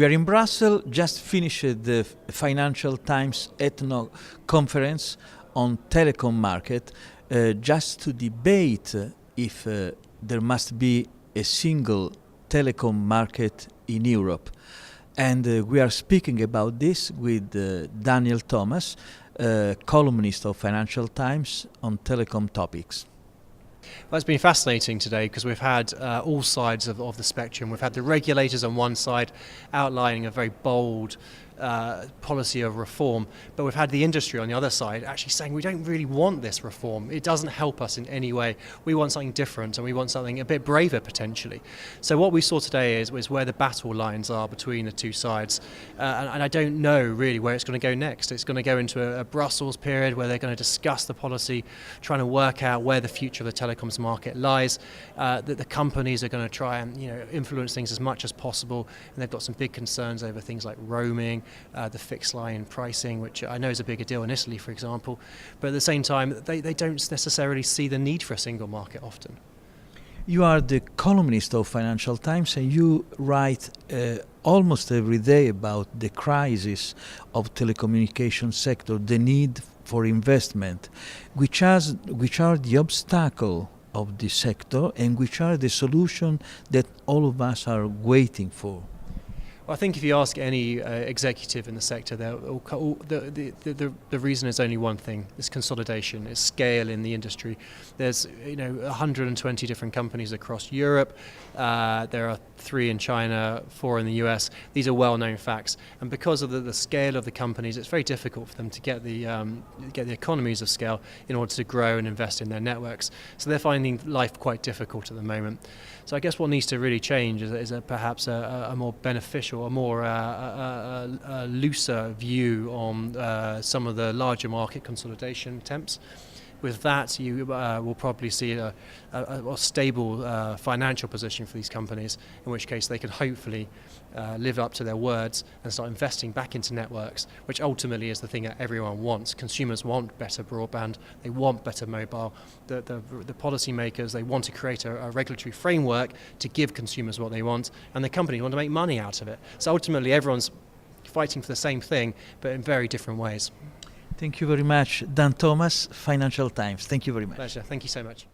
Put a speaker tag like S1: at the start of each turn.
S1: We are in Brussels, just finished the Financial Times ETNO conference on telecom market, just to debate if there must be a single telecom market in Europe. And we are speaking about this with Daniel Thomas, columnist of Financial Times on telecom topics.
S2: Well, it's been fascinating today because we've had all sides of the spectrum. We've had the regulators on one side outlining a very bold policy of reform, but we've had the industry on the other side actually saying we don't really want this reform. It doesn't help us in any way. We want something different, and we want something a bit braver potentially. So what we saw today is where the battle lines are between the two sides, and I don't know really where it's going to go next. It's going to go into a Brussels period where they're going to discuss the policy, trying to work out where the future of the telecoms market lies. That the companies are going to try and influence things as much as possible, and they've got some big concerns over things like roaming, the fixed line pricing, which I know is a bigger deal in Italy, for example, but at the same time they don't necessarily see the need for a single market often.
S1: You are the columnist of Financial Times, and you write almost every day about the crisis of telecommunication sector, the need for investment, which are the obstacle of the sector and which are the solution that all of us are waiting for.
S2: I think if you ask any executive in the sector, the reason is only one thing: it's consolidation, it's scale in the industry. There's 120 different companies across Europe. There are 3 in China, 4 in the US. These are well-known facts, and because of the scale of the companies, it's very difficult for them to get the economies of scale in order to grow and invest in their networks. So they're finding life quite difficult at the moment. So I guess what needs to really change is perhaps a more beneficial, a more looser view on some of the larger market consolidation attempts. With that, you will probably see a stable financial position for these companies, in which case they can hopefully live up to their words and start investing back into networks, which ultimately is the thing that everyone wants. Consumers want better broadband, they want better mobile. The policymakers, they want to create a regulatory framework to give consumers what they want, and the companies want to make money out of it. So ultimately everyone's fighting for the same thing, but in very different ways.
S1: Thank you very much, Dan Thomas, Financial Times. Thank you very much.
S2: Pleasure. Thank you so much.